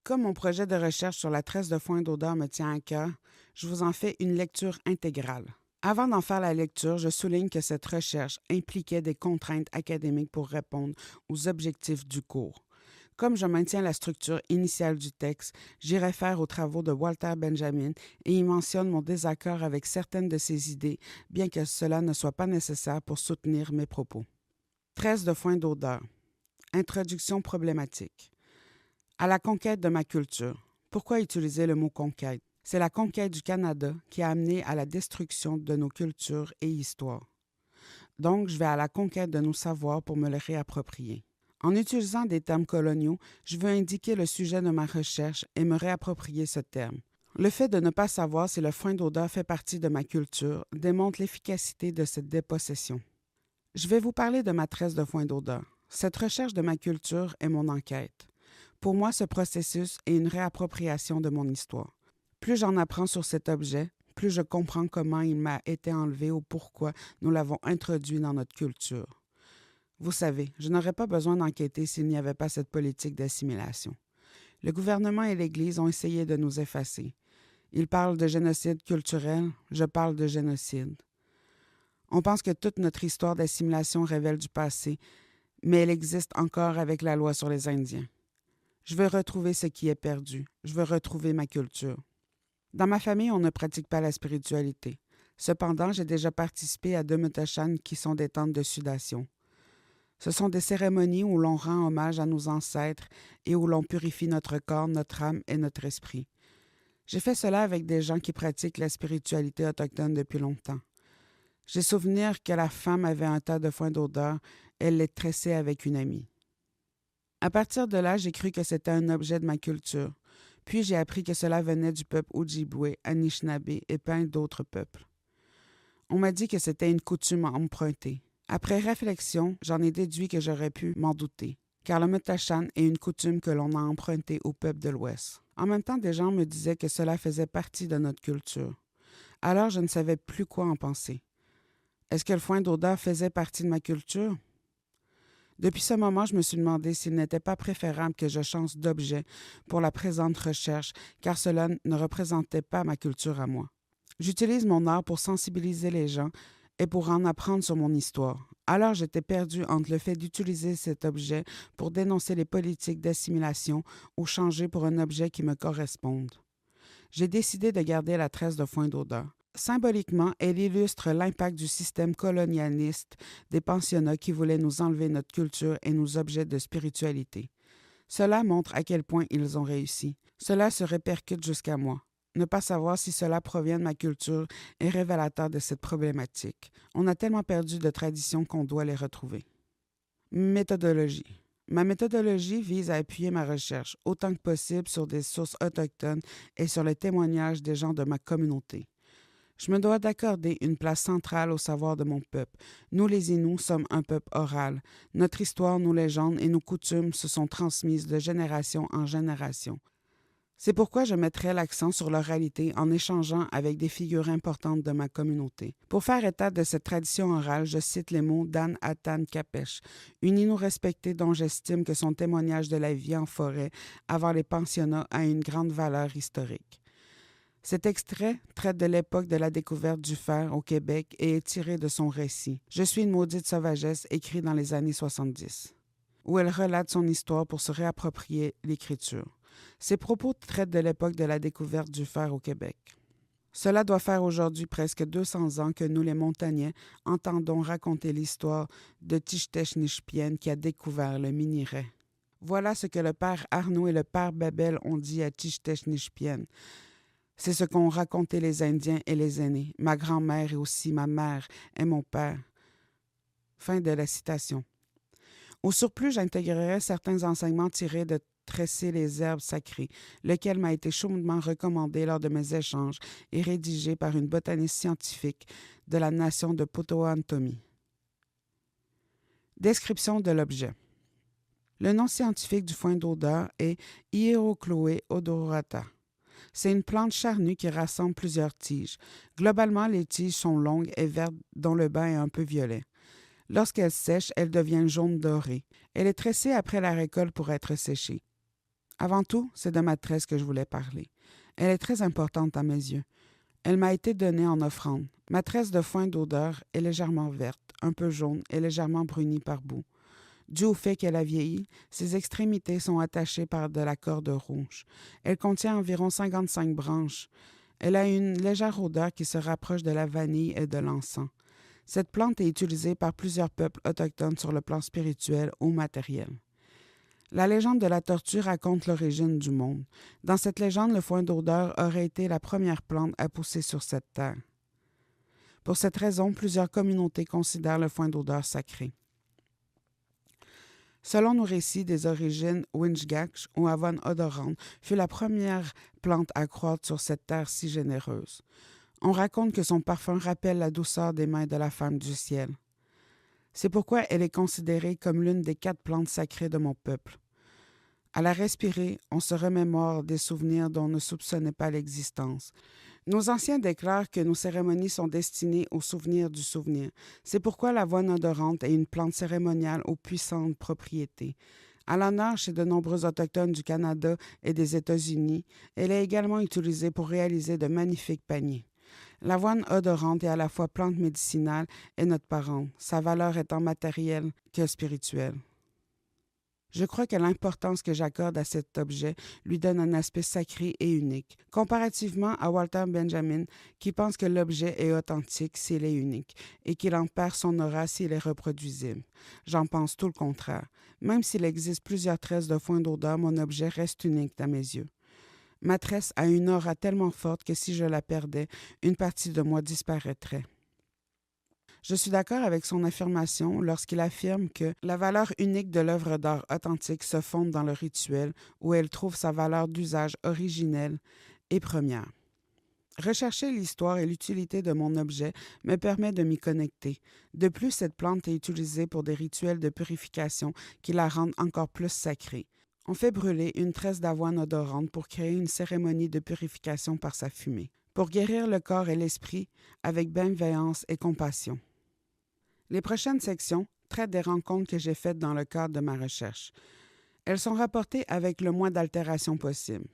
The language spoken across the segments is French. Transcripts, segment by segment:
Comme mon projet de recherche sur la tresse de foin d'odeur me tient à cœur, je vous en fais une lecture intégrale. Avant d'en faire la lecture, je souligne que cette recherche impliquait des contraintes académiques pour répondre aux objectifs du cours. Comme je maintiens la structure initiale du texte, j'y réfère aux travaux de Walter Benjamin et y mentionne mon désaccord avec certaines de ses idées, bien que cela ne soit pas nécessaire pour soutenir mes propos. Tresse de foin d'odeur. Introduction problématique. À la conquête de ma culture. Pourquoi utiliser le mot conquête? C'est la conquête du Canada qui a amené à la destruction de nos cultures et histoires. Donc, je vais à la conquête de nos savoirs pour me le réapproprier. En utilisant des termes coloniaux, je veux indiquer le sujet de ma recherche et me réapproprier ce terme. Le fait de ne pas savoir si le foin d'odeur fait partie de ma culture démontre l'efficacité de cette dépossession. Je vais vous parler de ma tresse de foin d'odeur. Cette recherche de ma culture est mon enquête. Pour moi, ce processus est une réappropriation de mon histoire. Plus j'en apprends sur cet objet, plus je comprends comment il m'a été enlevé ou pourquoi nous l'avons introduit dans notre culture. Vous savez, je n'aurais pas besoin d'enquêter s'il n'y avait pas cette politique d'assimilation. Le gouvernement et l'Église ont essayé de nous effacer. Ils parlent de génocide culturel, je parle de génocide. On pense que toute notre histoire d'assimilation révèle du passé, mais elle existe encore avec la loi sur les Indiens. Je veux retrouver ce qui est perdu. Je veux retrouver ma culture. Dans ma famille, on ne pratique pas la spiritualité. Cependant, j'ai déjà participé à deux mutashans qui sont des tentes de sudation. Ce sont des cérémonies où l'on rend hommage à nos ancêtres et où l'on purifie notre corps, notre âme et notre esprit. J'ai fait cela avec des gens qui pratiquent la spiritualité autochtone depuis longtemps. J'ai souvenir que la femme avait un tas de foin d'odeur, elle les tressait avec une amie. À partir de là, j'ai cru que c'était un objet de ma culture. Puis j'ai appris que cela venait du peuple Ojibwe, Anishinaabe et plein d'autres peuples. On m'a dit que c'était une coutume empruntée. Après réflexion, j'en ai déduit que j'aurais pu m'en douter, car le Mutashan est une coutume que l'on a empruntée au peuple de l'Ouest. En même temps, des gens me disaient que cela faisait partie de notre culture. Alors je ne savais plus quoi en penser. Est-ce que le foin d'odeur faisait partie de ma culture? Depuis ce moment, je me suis demandé s'il n'était pas préférable que je change d'objet pour la présente recherche, car cela ne représentait pas ma culture à moi. J'utilise mon art pour sensibiliser les gens et pour en apprendre sur mon histoire. Alors j'étais perdue entre le fait d'utiliser cet objet pour dénoncer les politiques d'assimilation ou changer pour un objet qui me corresponde. J'ai décidé de garder la tresse de foin d'odeur. Symboliquement, elle illustre l'impact du système colonialiste des pensionnats qui voulaient nous enlever notre culture et nos objets de spiritualité. Cela montre à quel point ils ont réussi. Cela se répercute jusqu'à moi. Ne pas savoir si cela provient de ma culture est révélateur de cette problématique. On a tellement perdu de traditions qu'on doit les retrouver. Méthodologie. Ma méthodologie vise à appuyer ma recherche autant que possible sur des sources autochtones et sur le témoignage des gens de ma communauté. Je me dois d'accorder une place centrale au savoir de mon peuple. Nous, les Inuits, sommes un peuple oral. Notre histoire, nos légendes et nos coutumes se sont transmises de génération en génération. C'est pourquoi je mettrai l'accent sur l'oralité en échangeant avec des figures importantes de ma communauté. Pour faire état de cette tradition orale, je cite les mots d'Anne Atan Kapesh, une Innu respectée dont j'estime que son témoignage de la vie en forêt avant les pensionnats a une grande valeur historique. Cet extrait traite de l'époque de la découverte du fer au Québec et est tiré de son récit « Je suis une maudite sauvagesse » écrit dans les années 70, où elle relate son histoire pour se réapproprier l'écriture. Ses propos traitent de l'époque de la découverte du fer au Québec. Cela doit faire aujourd'hui presque 200 ans que nous, les montagnais, entendons raconter l'histoire de Tishtech-Nishpien qui a découvert le minerai. Voilà ce que le père Arnaud et le père Babel ont dit à Tishtech-Nishpien. C'est ce qu'ont raconté les Indiens et les aînés, ma grand-mère et aussi ma mère et mon père. Fin de la citation. Au surplus, j'intégrerai certains enseignements tirés de Tresser les herbes sacrées, lequel m'a été chaudement recommandé lors de mes échanges et rédigé par une botaniste scientifique de la nation de Potawatomi. Description de l'objet. Le nom scientifique du foin d'odeur est Hierochloé odorata. C'est une plante charnue qui rassemble plusieurs tiges. Globalement, les tiges sont longues et vertes dont le bas est un peu violet. Lorsqu'elle sèche, elle devient jaune doré. Elle est tressée après la récolte pour être séchée. Avant tout, c'est de Matresse que je voulais parler. Elle est très importante à mes yeux. Elle m'a été donnée en offrande. Matresse de foin d'odeur est légèrement verte, un peu jaune et légèrement brunie par bout. Dû au fait qu'elle a vieilli, ses extrémités sont attachées par de la corde rouge. Elle contient environ 55 branches. Elle a une légère odeur qui se rapproche de la vanille et de l'encens. Cette plante est utilisée par plusieurs peuples autochtones sur le plan spirituel ou matériel. La légende de la tortue raconte l'origine du monde. Dans cette légende, le foin d'odeur aurait été la première plante à pousser sur cette terre. Pour cette raison, plusieurs communautés considèrent le foin d'odeur sacré. Selon nos récits des origines, Winchgach ou Avon odorante fut la première plante à croître sur cette terre si généreuse. On raconte que son parfum rappelle la douceur des mains de la femme du ciel. C'est pourquoi elle est considérée comme l'une des 4 plantes sacrées de mon peuple. À la respirer, on se remémore des souvenirs dont on ne soupçonnait pas l'existence. Nos anciens déclarent que nos cérémonies sont destinées au souvenir du souvenir. C'est pourquoi l'avoine odorante est une plante cérémoniale aux puissantes propriétés. À l'honneur chez de nombreux autochtones du Canada et des États-Unis, elle est également utilisée pour réaliser de magnifiques paniers. L'avoine odorante est à la fois plante médicinale et notre parente, sa valeur étant matérielle que spirituelle. Je crois que l'importance que j'accorde à cet objet lui donne un aspect sacré et unique, comparativement à Walter Benjamin, qui pense que l'objet est authentique s'il est unique et qu'il en perd son aura s'il est reproduisible. J'en pense tout le contraire. Même s'il existe plusieurs tresses de foin d'odeur, mon objet reste unique à mes yeux. Ma tresse a une aura tellement forte que si je la perdais, une partie de moi disparaîtrait. Je suis d'accord avec son affirmation lorsqu'il affirme que la valeur unique de l'œuvre d'art authentique se fonde dans le rituel où elle trouve sa valeur d'usage originelle et première. Rechercher l'histoire et l'utilité de mon objet me permet de m'y connecter. De plus, cette plante est utilisée pour des rituels de purification qui la rendent encore plus sacrée. On fait brûler une tresse d'avoine odorante pour créer une cérémonie de purification par sa fumée, pour guérir le corps et l'esprit avec bienveillance et compassion. Les prochaines sections traitent des rencontres que j'ai faites dans le cadre de ma recherche. Elles sont rapportées avec le moins d'altération possible.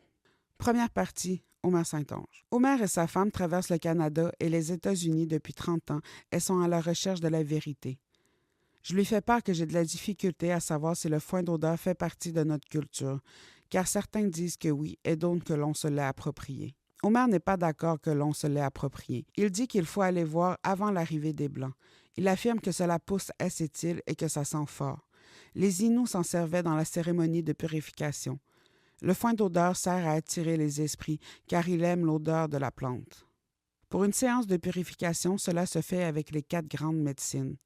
Première partie, Omer Saint-Onge. Omer et sa femme traversent le Canada et les États-Unis depuis 30 ans et sont à la recherche de la vérité. Je lui fais part que j'ai de la difficulté à savoir si le foin d'odeur fait partie de notre culture, car certains disent que oui et d'autres que l'on se l'est approprié. Omer n'est pas d'accord que l'on se l'ait approprié. Il dit qu'il faut aller voir avant l'arrivée des Blancs. Il affirme que cela pousse à cette île et que ça sent fort. Les Inuits s'en servaient dans la cérémonie de purification. Le foin d'odeur sert à attirer les esprits, car il aime l'odeur de la plante. Pour une séance de purification, cela se fait avec les 4 grandes médecines.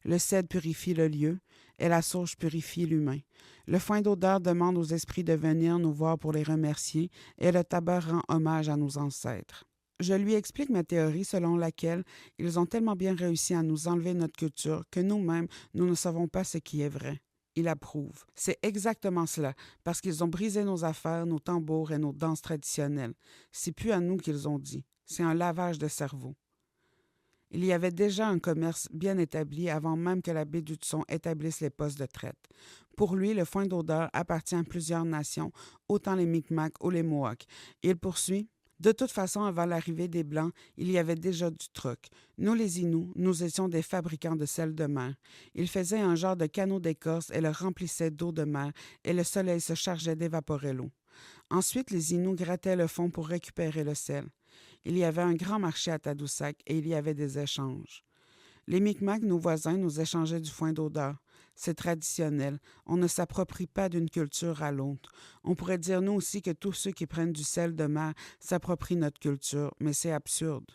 Le cèdre purifie le lieu et la sauge purifie l'humain. Le foin d'odeur demande aux esprits de venir nous voir pour les remercier et le tabac rend hommage à nos ancêtres. Je lui explique ma théorie selon laquelle ils ont tellement bien réussi à nous enlever notre culture que nous-mêmes, nous ne savons pas ce qui est vrai. Il approuve. C'est exactement cela, parce qu'ils ont brisé nos affaires, nos tambours et nos danses traditionnelles. C'est plus à nous qu'ils ont dit. C'est un lavage de cerveau. Il y avait déjà un commerce bien établi avant même que l'abbé d'Hudson établisse les postes de traite. Pour lui, le foin d'odeur appartient à plusieurs nations, autant les Micmacs ou les Mohawks. Il poursuit. De toute façon, avant l'arrivée des Blancs, il y avait déjà du troc. Nous, les Inuits, nous étions des fabricants de sel de mer. Ils faisaient un genre de canot d'écorce et le remplissaient d'eau de mer, et le soleil se chargeait d'évaporer l'eau. Ensuite, les Inuits grattaient le fond pour récupérer le sel. Il y avait un grand marché à Tadoussac et il y avait des échanges. Les Micmacs, nos voisins, nous échangeaient du foin d'odeur. C'est traditionnel. On ne s'approprie pas d'une culture à l'autre. On pourrait dire nous aussi que tous ceux qui prennent du sel de mer s'approprient notre culture, mais c'est absurde.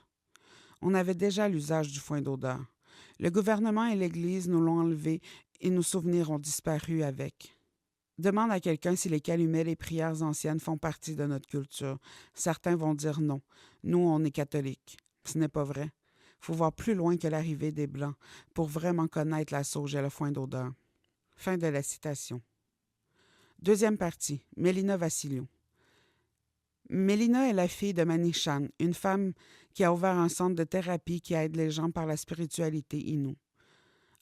On avait déjà l'usage du foin d'odeur. Le gouvernement et l'Église nous l'ont enlevé et nos souvenirs ont disparu avec. Demande à quelqu'un si les calumets, les prières anciennes font partie de notre culture. Certains vont dire non. Nous, on est catholiques. Ce n'est pas vrai. Il faut voir plus loin que l'arrivée des Blancs pour vraiment connaître la sauge et le foin d'odeur. Fin de la citation. Deuxième partie, Mélina Vassilio. Mélina est la fille de Manichan, une femme qui a ouvert un centre de thérapie qui aide les gens par la spiritualité inoue.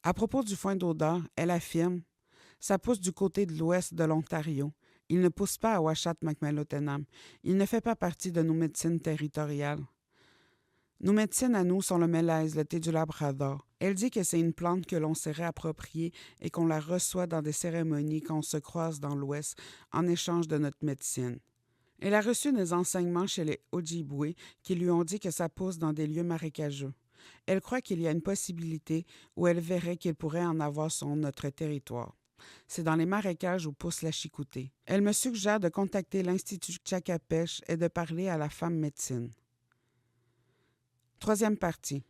À propos du foin d'odeur, elle affirme « Ça pousse du côté de l'ouest de l'Ontario Il ne pousse pas à Ouachat-Macmillan-Tenam. Il ne fait pas partie de nos médecines territoriales. Nos médecines à nous sont le mélèze, le thé du Labrador. Elle dit que c'est une plante que l'on s'est réappropriée et qu'on la reçoit dans des cérémonies quand on se croise dans l'Ouest en échange de notre médecine. Elle a reçu des enseignements chez les Ojibwe qui lui ont dit que ça pousse dans des lieux marécageux. Elle croit qu'il y a une possibilité où elle verrait qu'il pourrait en avoir sur notre territoire. C'est dans les marécages où pousse la chicouté. Elle me suggère de contacter l'Institut Tchakapèche et de parler à la femme médecine. Troisième partie.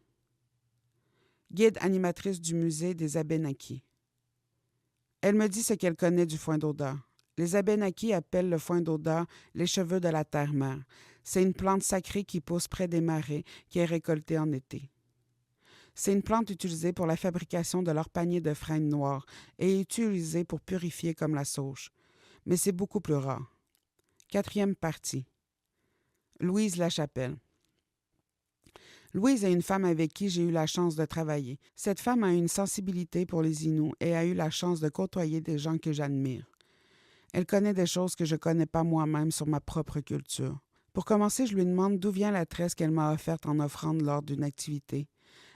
Guide animatrice du musée des Abénaquis. Elle me dit ce qu'elle connaît du foin d'odeur. Les Abénaquis appellent le foin d'odeur les cheveux de la terre-mère. C'est une plante sacrée qui pousse près des marais, qui est récoltée en été. C'est une plante utilisée pour la fabrication de leur panier de frênes noires et utilisée pour purifier comme la sauge. Mais c'est beaucoup plus rare. Quatrième partie. Louise Lachapelle. Louise est une femme avec qui j'ai eu la chance de travailler. Cette femme a une sensibilité pour les Inuits et a eu la chance de côtoyer des gens que j'admire. Elle connaît des choses que je ne connais pas moi-même sur ma propre culture. Pour commencer, je lui demande d'où vient la tresse qu'elle m'a offerte en offrande lors d'une activité.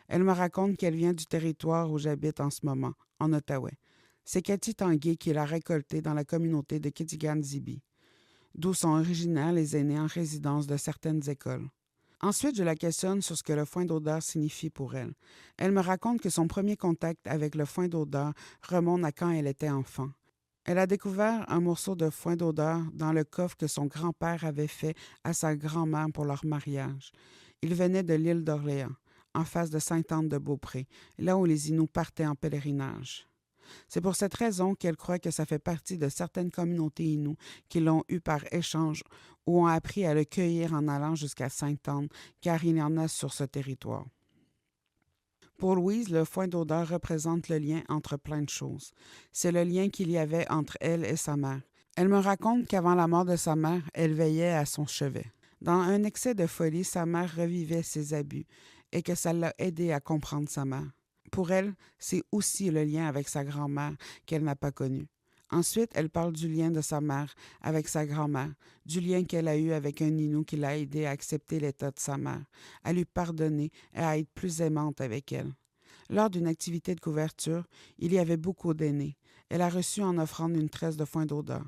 Elle me raconte qu'elle vient du territoire où j'habite en ce moment, en Outaouais. C'est Cathy Tanguay qui l'a récoltée dans la communauté de Kitigan-Zibi, d'où sont originaires les aînés en résidence de certaines écoles. Ensuite, je la questionne sur ce que le foin d'odeur signifie pour elle. Elle me raconte que son premier contact avec le foin d'odeur remonte à quand elle était enfant. Elle a découvert un morceau de foin d'odeur dans le coffre que son grand-père avait fait à sa grand-mère pour leur mariage. Il venait de l'île d'Orléans, en face de Sainte-Anne-de-Beaupré, là où les Inuits partaient en pèlerinage. C'est pour cette raison qu'elle croit que ça fait partie de certaines communautés Inuits qui l'ont eu par échange ou ont appris à le cueillir en allant jusqu'à Sainte-Anne, car il y en a sur ce territoire. Pour Louise, le foin d'odeur représente le lien entre plein de choses. C'est le lien qu'il y avait entre elle et sa mère. Elle me raconte qu'avant la mort de sa mère, elle veillait à son chevet. Dans un excès de folie, sa mère revivait ses abus et que ça l'a aidée à comprendre sa mère. Pour elle, c'est aussi le lien avec sa grand-mère qu'elle n'a pas connu. Ensuite, elle parle du lien de sa mère avec sa grand-mère, du lien qu'elle a eu avec un Innu qui l'a aidé à accepter l'état de sa mère, à lui pardonner et à être plus aimante avec elle. Lors d'une activité de couverture, il y avait beaucoup d'aînés. Elle a reçu en offrande une tresse de foin d'odeur.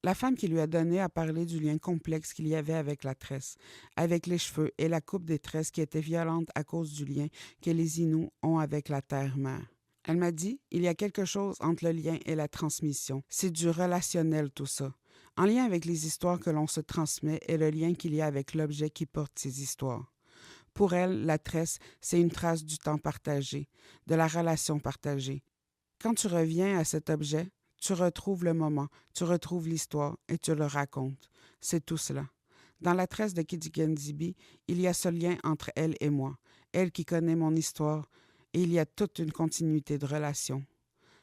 La femme qui lui a donné a parlé du lien complexe qu'il y avait avec la tresse, avec les cheveux et la coupe des tresses qui était violente à cause du lien que les Inuits ont avec la terre-mère. Elle m'a dit, il y a quelque chose entre le lien et la transmission. C'est du relationnel tout ça. En lien avec les histoires que l'on se transmet et le lien qu'il y a avec l'objet qui porte ces histoires. Pour elle, la tresse, c'est une trace du temps partagé, de la relation partagée. Quand tu reviens à cet objet, tu retrouves le moment, tu retrouves l'histoire et tu le racontes. C'est tout cela. Dans la tresse de Kitigan-Zibi, il y a ce lien entre elle et moi, elle qui connaît mon histoire, et il y a toute une continuité de relation.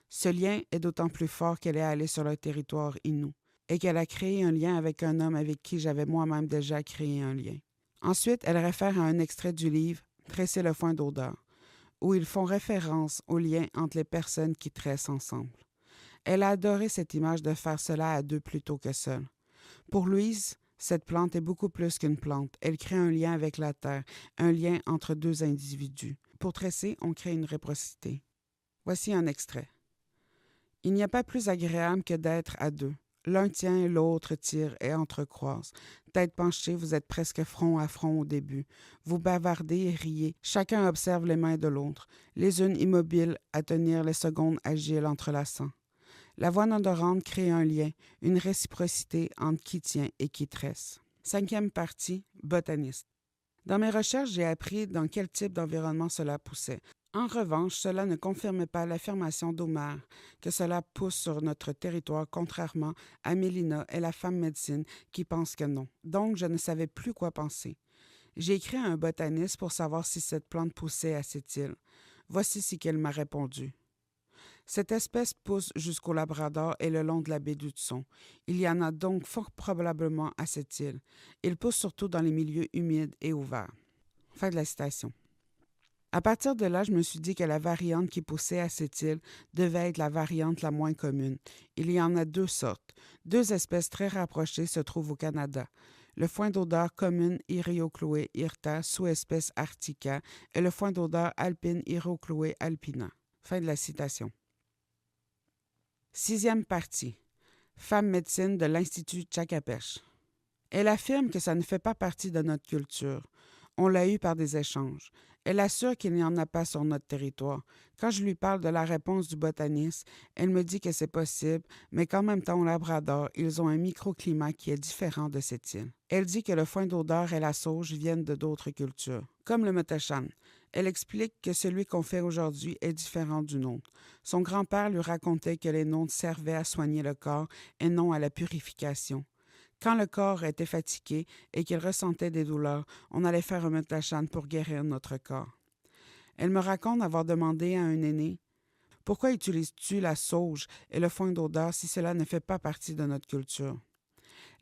Ce lien est d'autant plus fort qu'elle est allée sur le territoire Innu et qu'elle a créé un lien avec un homme avec qui j'avais moi-même déjà créé un lien. Ensuite, elle réfère à un extrait du livre « Tresser le foin d'odeur », où ils font référence au lien entre les personnes qui tressent ensemble. Elle a adoré cette image de faire cela à deux plutôt que seule. Pour Louise, cette plante est beaucoup plus qu'une plante. Elle crée un lien avec la terre, un lien entre deux individus. Pour tresser, on crée une réciprocité. Voici un extrait. Il n'y a pas plus agréable que d'être à deux. L'un tient, l'autre tire et entrecroise. Tête penchée, vous êtes presque front à front au début. Vous bavardez et riez. Chacun observe les mains de l'autre, les unes immobiles à tenir, les secondes agiles entrelaçant. La voix odorante crée un lien, une réciprocité entre qui tient et qui tresse. Cinquième partie, botaniste. Dans mes recherches, j'ai appris dans quel type d'environnement cela poussait. En revanche, cela ne confirmait pas l'affirmation d'Omer que cela pousse sur notre territoire, contrairement à Mélina et la femme médecine qui pense que non. Donc, je ne savais plus quoi penser. J'ai écrit à un botaniste pour savoir si cette plante poussait à cette île. Voici ce qu'elle m'a répondu. Cette espèce pousse jusqu'au Labrador et le long de la baie d'Hudson. Il y en a donc fort probablement à cette île. Il pousse surtout dans les milieux humides et ouverts. Fin de la citation. À partir de là, je me suis dit que la variante qui poussait à cette île devait être la variante la moins commune. Il y en a deux sortes. Deux espèces très rapprochées se trouvent au Canada. Le foin d'odeur commune Hiriocloé hirta, sous-espèce arctica, et le foin d'odeur alpine Hiriocloé alpina. Fin de la citation. Sixième partie. Femme médecine de l'Institut Tchakapèche. Elle affirme que ça ne fait pas partie de notre culture. On l'a eu par des échanges. Elle assure qu'il n'y en a pas sur notre territoire. Quand je lui parle de la réponse du botaniste, elle me dit que c'est possible, mais qu'en même temps au Labrador, ils ont un microclimat qui est différent de cette île. Elle dit que le foin d'odeur et la sauge viennent de d'autres cultures, comme le Metachan. Elle explique que celui qu'on fait aujourd'hui est différent du nôtre. Son grand-père lui racontait que les nôtres servaient à soigner le corps et non à la purification. Quand le corps était fatigué et qu'il ressentait des douleurs, on allait faire un Metachan pour guérir notre corps. Elle me raconte avoir demandé à un aîné « Pourquoi utilises-tu la sauge et le foin d'odeur si cela ne fait pas partie de notre culture? »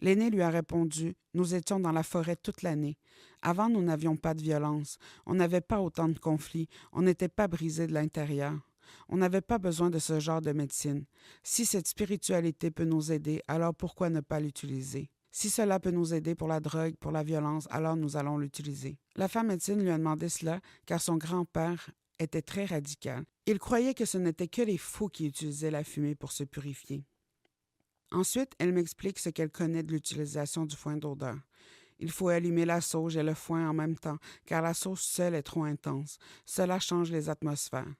L'aîné lui a répondu « Nous étions dans la forêt toute l'année. Avant, nous n'avions pas de violence. On n'avait pas autant de conflits. On n'était pas brisés de l'intérieur. On n'avait pas besoin de ce genre de médecine. Si cette spiritualité peut nous aider, alors pourquoi ne pas l'utiliser? Si cela peut nous aider pour la drogue, pour la violence, alors nous allons l'utiliser. » La femme médecine lui a demandé cela car son grand-père était très radical. Il croyait que ce n'était que les fous qui utilisaient la fumée pour se purifier. Ensuite, elle m'explique ce qu'elle connaît de l'utilisation du foin d'odeur. Il faut allumer la sauge et le foin en même temps, car la sauge seule est trop intense. Cela change les atmosphères.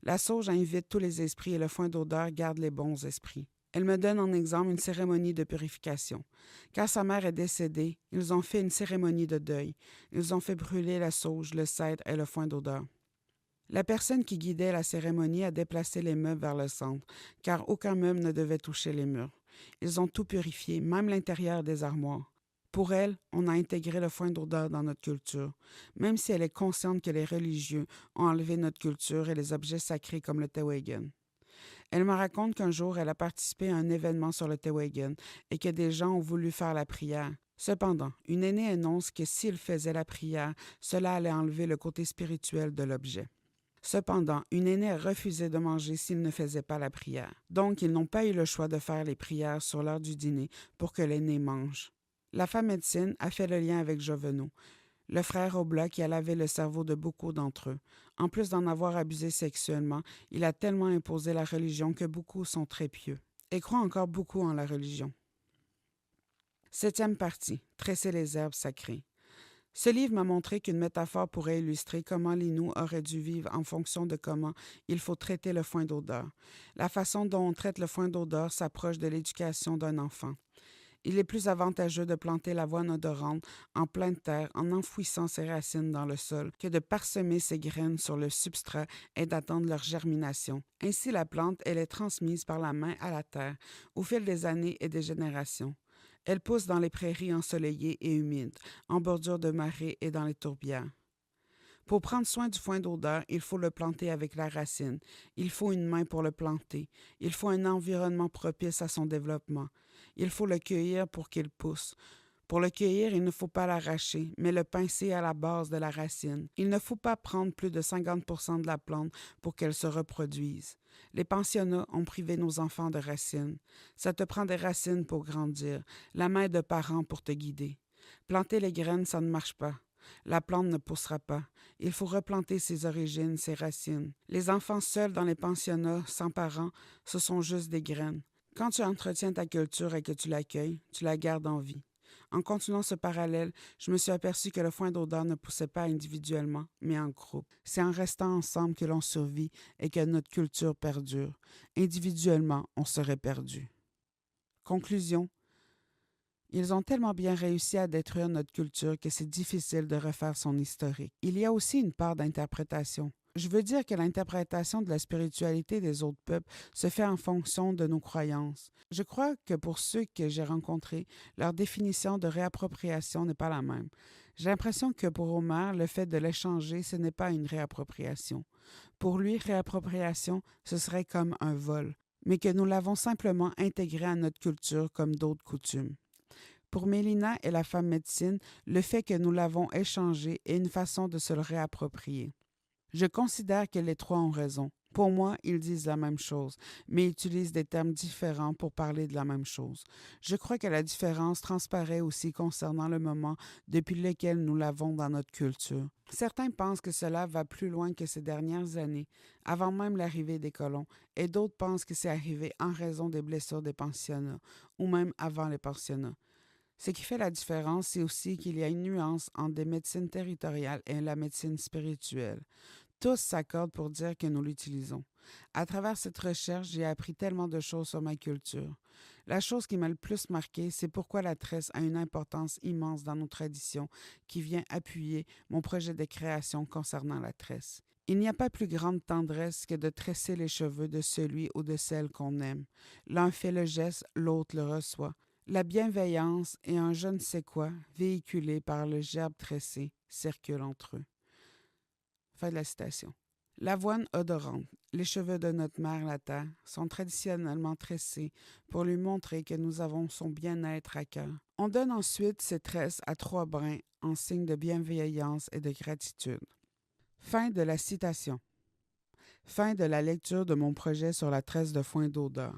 La sauge invite tous les esprits et le foin d'odeur garde les bons esprits. Elle me donne en exemple une cérémonie de purification. Quand sa mère est décédée, ils ont fait une cérémonie de deuil. Ils ont fait brûler la sauge, le cèdre et le foin d'odeur. La personne qui guidait la cérémonie a déplacé les meubles vers le centre, car aucun meuble ne devait toucher les murs. Ils ont tout purifié, même l'intérieur des armoires. Pour elle, on a intégré le foin d'odeur dans notre culture, même si elle est consciente que les religieux ont enlevé notre culture et les objets sacrés comme le Tewagin. Elle me raconte qu'un jour, elle a participé à un événement sur le Tewagin et que des gens ont voulu faire la prière. Cependant, une aînée annonce que s'ils faisaient la prière, cela allait enlever le côté spirituel de l'objet. Cependant, une aînée a refusé de manger s'ils ne faisaient pas la prière. Donc, ils n'ont pas eu le choix de faire les prières sur l'heure du dîner pour que l'aînée mange. La femme médecine a fait le lien avec Jovenot, le frère Oblat qui a lavé le cerveau de beaucoup d'entre eux. En plus d'en avoir abusé sexuellement, il a tellement imposé la religion que beaucoup sont très pieux et croient encore beaucoup en la religion. Septième partie. Tresser les herbes sacrées. Ce livre m'a montré qu'une métaphore pourrait illustrer comment l'Innu aurait dû vivre en fonction de comment il faut traiter le foin d'odeur. La façon dont on traite le foin d'odeur s'approche de l'éducation d'un enfant. Il est plus avantageux de planter l'avoine odorante en pleine terre en enfouissant ses racines dans le sol que de parsemer ses graines sur le substrat et d'attendre leur germination. Ainsi, la plante, elle est transmise par la main à la terre au fil des années et des générations. Elle pousse dans les prairies ensoleillées et humides, en bordure de marais et dans les tourbières. Pour prendre soin du foin d'odeur, il faut le planter avec la racine. Il faut une main pour le planter. Il faut un environnement propice à son développement. Il faut le cueillir pour qu'il pousse. Pour le cueillir, il ne faut pas l'arracher, mais le pincer à la base de la racine. Il ne faut pas prendre plus de 50% de la plante pour qu'elle se reproduise. Les pensionnats ont privé nos enfants de racines. Ça te prend des racines pour grandir, la main de parents pour te guider. Planter les graines, ça ne marche pas. La plante ne poussera pas. Il faut replanter ses origines, ses racines. Les enfants seuls dans les pensionnats, sans parents, ce sont juste des graines. Quand tu entretiens ta culture et que tu l'accueilles, tu la gardes en vie. En continuant ce parallèle, je me suis aperçu que le foin d'odeur ne poussait pas individuellement, mais en groupe. C'est en restant ensemble que l'on survit et que notre culture perdure. Individuellement, on serait perdu. Conclusion. Ils ont tellement bien réussi à détruire notre culture que c'est difficile de refaire son historique. Il y a aussi une part d'interprétation. Je veux dire que l'interprétation de la spiritualité des autres peuples se fait en fonction de nos croyances. Je crois que pour ceux que j'ai rencontrés, leur définition de réappropriation n'est pas la même. J'ai l'impression que pour Omar, le fait de l'échanger, ce n'est pas une réappropriation. Pour lui, réappropriation, ce serait comme un vol, mais que nous l'avons simplement intégré à notre culture comme d'autres coutumes. Pour Mélina et la femme médecine, le fait que nous l'avons échangé est une façon de se le réapproprier. Je considère que les trois ont raison. Pour moi, ils disent la même chose, mais utilisent des termes différents pour parler de la même chose. Je crois que la différence transparaît aussi concernant le moment depuis lequel nous l'avons dans notre culture. Certains pensent que cela va plus loin que ces dernières années, avant même l'arrivée des colons, et d'autres pensent que c'est arrivé en raison des blessures des pensionnats, ou même avant les pensionnats. Ce qui fait la différence, c'est aussi qu'il y a une nuance entre des médecines territoriales et la médecine spirituelle. Tous s'accordent pour dire que nous l'utilisons. À travers cette recherche, j'ai appris tellement de choses sur ma culture. La chose qui m'a le plus marqué, c'est pourquoi la tresse a une importance immense dans nos traditions qui vient appuyer mon projet de création concernant la tresse. Il n'y a pas plus grande tendresse que de tresser les cheveux de celui ou de celle qu'on aime. L'un fait le geste, l'autre le reçoit. La bienveillance et un je ne sais quoi, véhiculé par le gerbe tressé, circulent entre eux. Fin de la citation. L'avoine odorante, les cheveux de notre mère la terre, sont traditionnellement tressés pour lui montrer que nous avons son bien-être à cœur. On donne ensuite ces tresses à 3 brins en signe de bienveillance et de gratitude. Fin de la citation. Fin de la lecture de mon projet sur la tresse de foin d'odeur.